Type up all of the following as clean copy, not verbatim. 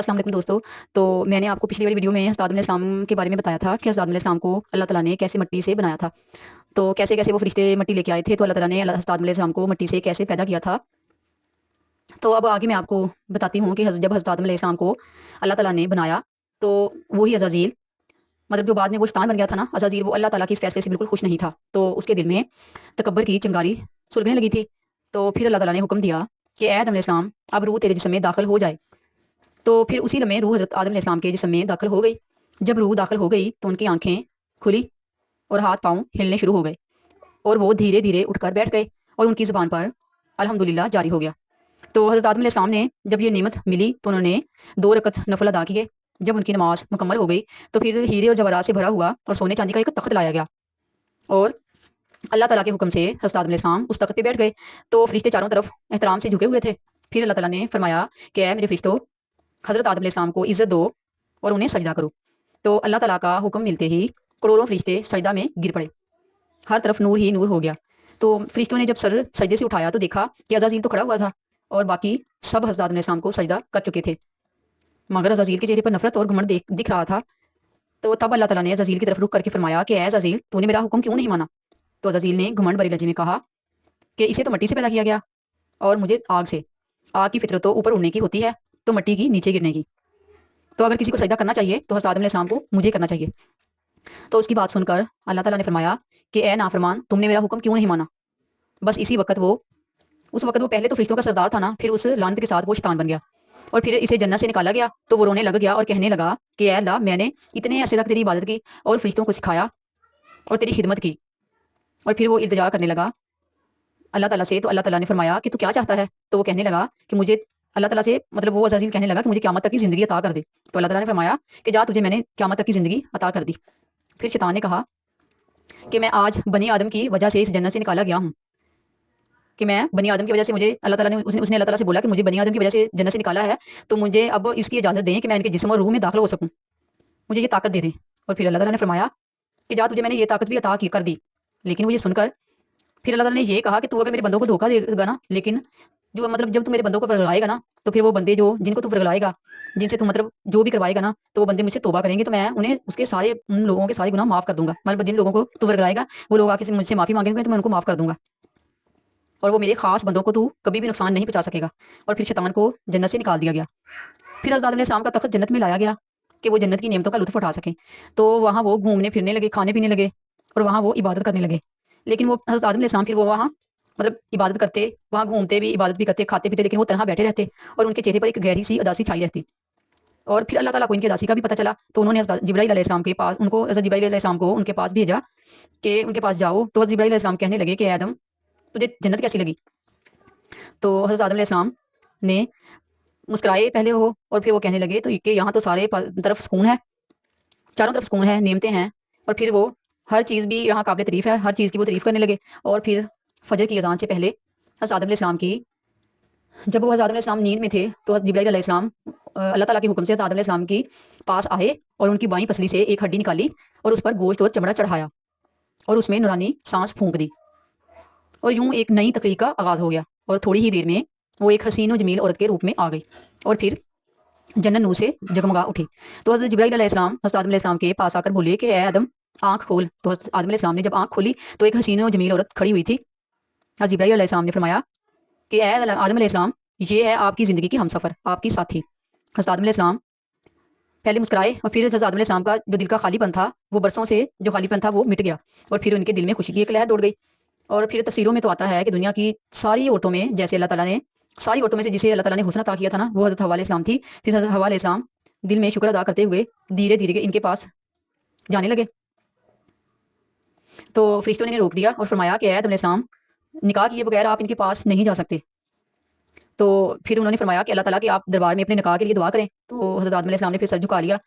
अस्सलाम वालेकुम दोस्तों। तो मैंने आपको पिछली वाली वीडियो में हज़रत आदम अलैहिस्सलाम के बारे में बताया था कि हज़रत आदम अलैहिस्सलाम को अल्लाह ताला ने कैसे मिट्टी से बनाया था। तो कैसे कैसे वो फरिश्ते मिट्टी लेके आए थे, तो अल्लाह ताला ने हज़रत आदम अलैहिस्सलाम को मिट्टी से कैसे पैदा किया था। तो अब आगे मैं आपको बताती हूँ कि जब हज़रत आदम अलैहिस्सलाम को अल्लाह ताला ने बनाया, तो वही अज़ाज़ील, मतलब जो बाद में वो शैतान बन गया था ना अज़ाज़ील, वो अल्लाह ताला के इस फैसले से बिल्कुल खुश नहीं था। तो उसके दिल में तकब्बर की चिंगारी सुलगने लगी थी। तो फिर अल्लाह ताला ने हुक्म दिया कि ए आदम अलैहिस्सलाम, अब रूह तेरे जिस्म में दाखिल हो जाए। तो फिर उसी लम्हे रूह हज़रत आदम अलैहिस्सलाम के जिस्म में दाखिल हो गई। जब रूह दाखिल हो गई तो उनकी आंखें खुली और हाथ पाँव हिलने शुरू हो गए और वो धीरे धीरे उठकर बैठ गए और उनकी ज़ुबान पर अल्हम्दुलिल्लाह जारी हो गया। तो हज़रत आदम अलैहिस्सलाम ने जब ये नेमत मिली तो उन्होंने 2 रकत नफल अदा किए। जब उनकी नमाज मुकम्मल हो गई तो फिर हीरे और जवाहरात से भरा हुआ और सोने चांदी का एक तख्त लाया गया और अल्लाह ताला के हुक्म से हज़रत आदम अलैहिस्सलाम उस तख्त पे बैठ गए। तो फरिश्ते चारों तरफ एहतराम से झुके हुए थे। फिर अल्लाह ताला ने फरमाया कि ऐ मेरे फरिश्तों, हज़रत आदम अलैहिस्सलाम को इज़्ज़त दो और उन्हें सजदा करो। तो अल्लाह ताला का हुक्म मिलते ही करोड़ों फरिश्ते सजदा में गिर पड़े। हर तरफ नूर ही नूर हो गया। तो फरिश्तों ने जब सर सजदे से उठाया तो देखा कि अज़ाज़ील तो खड़ा हुआ था और बाकी सब हज़रत आदम अलैहिस्सलाम को सजदा कर चुके थे, मगर अज़ाज़ील के चेहरे पर नफरत और घमंड दिख रहा था। तो तब अल्लाह ताला ने अज़ाज़ील की तरफ रुख करके फरमाया कि ऐ अज़ाज़ील, तूने मेरा हुक्म क्यों नहीं माना। तो अज़ाज़ील ने घमंड भरी लहजे में कहा कि इसे तो मिट्टी से पैदा किया गया और मुझे आग से। आग की फितरत तो ऊपर उड़ने की होती है, तो मिट्टी की नीचे गिरने की। तो अगर किसी को सजदा करना चाहिए तो हज़रत आदम अलैहिस्सलाम को मुझे करना चाहिए। तो उसकी बात सुनकर अल्लाह ताला ने फरमाया कि ए नाफरमान, तुमने मेरा हुक्म क्यों नहीं माना। बस इसी वक्त वो उस वक्त वो पहले तो फरिश्तों का सरदार था ना, फिर उस लानत के साथ वो शैतान बन गया और फिर इसे जन्नत से निकाला गया। तो वो रोने लग गया और कहने लगा कि ए अल्लाह, मैंने इतने अरसे तक तेरी इबादत की और फरिश्तों को सिखाया और तेरी खिदमत की। और फिर वो इल्तिजा करने लगा अल्लाह ताला से। तो अल्लाह ताला ने फरमाया कि तू क्या चाहता है। तो वो कहने लगा कि मुझे अल्लाह ताला से, मतलब वो अज़ाज़ील कहने लगा कि मुझे क़यामत तक की ज़िंदगी अता कर दे। तो अल्लाह ताला ने फरमाया कि जा, तुझे मैंने क़यामत तक की ज़िंदगी अता कर दी। फिर शैतान ने कहा कि मैं आज बनी आदम की वजह से इस जन्नत से निकाला गया हूँ, कि मैं बनी आदम की वजह से, मुझे अल्लाह ताला ने उसने अल्लाह ताला से बोला कि मुझे बनी आदम की वजह से जन्नत से निकाला है, तो मुझे अब इसकी इजाज़त दें कि मैं इनके जिस्म और रूह में दाखिल हो सकूँ, मुझे ये ताकत दे दें। और फिर अल्लाह ताला ने फरमाया कि जा, तुझे मैंने ये ताकत भी अता की कर दी। लेकिन वो ये सुनकर फिर अल्लाह ताला ने ये कहा कि तू अगर मेरे बंदों को धोखा देगा ना, लेकिन जो मतलब जब तू मेरे बंदों को वर्गलाएगा ना, तो फिर वो बंदे जो जिनको तू वर्गलाएगा, जिनसे तू मतलब जो भी करवाएगा ना, तो वो बंदे मुझसे तौबा करेंगे तो मैं उन्हें उसके सारे उन लोगों के सारे गुनाह माफ़ कर दूंगा। मतलब जिन लोगों को तू वर्गलाएगा वो लोग आके मुझसे माफ़ी मांगेंगे तो मैं उनको माफ़ कर दूंगा और वो मेरे खास बंदों को तू कभी भी नुकसान नहीं पहुंचा सकेगा। और फिर शैतान को जन्नत से निकाल दिया गया। फिर हज़रत आदम अलैहिस्सलाम का तख्त जन्नत में लाया गया कि वो जन्नत की नेमतों का लुत्फ़ उठा सकें। तो वहाँ वो घूमने फिरने लगे, खाने पीने लगे और वहाँ वो इबादत करने लगे। लेकिन वो हज़रत आदम अलैहिस्सलाम फिर वो वहाँ मतलब इबादत करते, वहाँ घूमते भी, इबादत भी करते, खाते पीते, लेकिन वो तनहा बैठे रहते और उनके चेहरे पर एक गहरी सी उदासी छाई रहती। और फिर अल्लाह ताला को इनकी उदासी का भी पता चला, तो उन्होंने हज़रत जिब्राईल अलैहिस्सलाम के पास उनको हज़रत जिब्राईल अलैहिस्सलाम को उनके पास भेजा कि उनके पास जाओ। तो हज़रत जिब्राईल अलैहिस्सलाम कहने लगे कि ए आदम, तुझे जन्नत कैसी लगी। तो हज़रत आदम अलैहिस्सलाम ने मुस्कुराए पहले वो, और फिर वो कहने लगे तो कि यहाँ तो सारे तरफ सुकून है, चारों तरफ सुकून है, नेमतें हैं। और फिर वो हर चीज़ भी यहाँ काबिल तारीफ़ है, हर चीज़ की वो तारीफ़ करने लगे। और फिर फजर की अजान से पहले हज़रत आदम अलैहिस्सलाम की, जब वो हज़रत आदम अलैहिस्सलाम नींद में थे तो हज़रत जिब्राईल अलैहिस्सलाम अल्लाह ताला के हुक्म से हज़रत आदम अलैहिस्सलाम की पास आए और उनकी बाईं पसली से एक हड्डी निकाली और उस पर गोश्त और चमड़ा चढ़ाया और उसमें नूरानी सांस फूंक दी और यूं एक नई तकरीक का आगाज़ हो गया। और थोड़ी ही देर में वो एक हसीन और जमील औरत के रूप में आ गई और फिर जन्नत नूर से जगमगा उठी। तो हज़रत जिब्राईल अलैहिस्सलाम हज़रत आदम अलैहिस्सलाम के पास आकर बोले कि ए आदम, आँख खोल। तो हज़रत आदम अलैहिस्सलाम ने जब आँख खोली तो एक हसीन और जमील औरत खड़ी हुई थी। हज़रत जिब्राईल अलैहिस्सलाम ने फरमाया कि ए आदम अलैहिस्सलाम, ये है आपकी ज़िंदगी की हमसफ़र, आपकी साथी। हज़रत आदम अलैहिस्सलाम पहले मुस्कुराए और फिर हज़रत आदम अलैहिस्सलाम का जो दिल का खालीपन था, वो बरसों से जो खालीपन था वो मिट गया और फिर उनके दिल में खुशी की एक लहर दौड़ गई। और फिर तफसीरों में तो आता है कि दुनिया की सारी औरतों में, जैसे अल्लाह ताला ने सारी औरतों में से जिसे अल्लाह ताला ने हुस्न अता किया था ना, वो हज़रत हव्वा अलैहिस्सलाम थी। फिर हज़रत हव्वा अलैहिस्सलाम दिल में शुक्र अदा करते हुए धीरे धीरे इनके पास जाने लगे। तो फरिश्तों ने इन्हें रोक दिया और फरमाया कि ए आदम अलैहिस्सलाम, निकाह किए बगैर आप इनके पास नहीं जा सकते। तो फिर उन्होंने फरमाया कि अल्लाह ताला कि आप दरबार में अपने निकाह के लिए दुआ करें। तो हज़रत आदम अलैहिस्सलाम ने फिर सर झुका लिया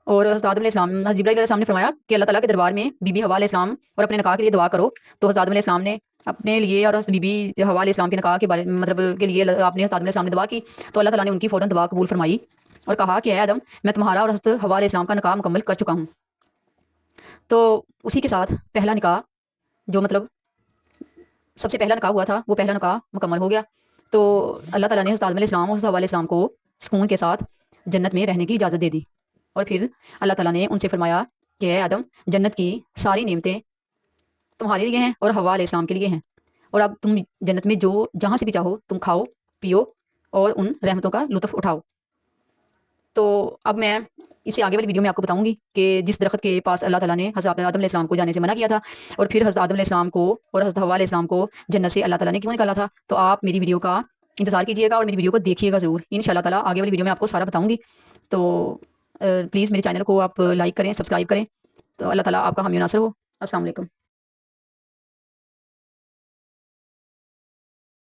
और हज़रत आदम अलैहिस्सलाम, हज़रत जिब्राईल अलैहिस्सलाम ने फरमाया कि अल्लाह ताला के दरबार में बीबी हव्वा अलैहिस्सलाम और अपने निकाह के लिए दुआ करो। तो हज़रत आदम अलैहिस्सलाम ने अपने लिए और हज़रत बीबी हव्वा अलैहिस्सलाम के निकाह के बारे में मतलब के लिए आपने हज़रत आदम अलैहिस्सलाम ने दुआ की। तो अल्लाह ताला ने उनकी फ़ौरन दुआ कबूल फरमाई और कहा कि ए आदम, मैं तुम्हारा और हज़रत हव्वा अलैहिस्सलाम का निकाह मुकम्मल कर चुका हूँ। तो उसी के साथ पहला निकाह, जो मतलब सबसे पहला निकाह हुआ था, वो पहला निकाह मुकम्मल हो गया। तो अल्लाह ताला ने हज़रत आदम अलैहिस्सलाम और हज़रत हव्वा अलैहिस्सलाम को सुकून के साथ جنت میں رہنے کی اجازت دے دی، اور پھر اللہ تعالیٰ نے ان سے فرمایا کہ اے آدم، جنت کی ساری نعمتیں تمہارے لیے ہیں اور حوا علیہ السلام کے لیے ہیں، اور اب تم جنت میں جو جہاں سے بھی چاہو تم کھاؤ پیو اور ان رحمتوں کا لطف اٹھاؤ۔ تو اب میں اسے آگے والی ویڈیو میں آپ کو بتاؤں گی کہ جس درخت کے پاس اللہ تعالیٰ نے حضرت آدم علیہ السلام کو جانے سے منع کیا تھا، اور پھر حضرت آدم علیہ السلام کو اور حضرت حوا علیہ السلام کو جنت سے اللہ تعالیٰ نے کیوں نکالا تھا، تو آپ میری ویڈیو کا انتظار کیجیے گا اور میری ویڈیو کو دیکھیے گا ضرور، ان شاء اللہ تعالیٰ آگے والی ویڈیو میں آپ کو سارا بتاؤں گی۔ تو پلیز میرے چینل کو آپ لائک کریں، سبسکرائب کریں، تو اللہ تعالیٰ آپ کا حامی و ناصر ہو۔ السلام علیکم۔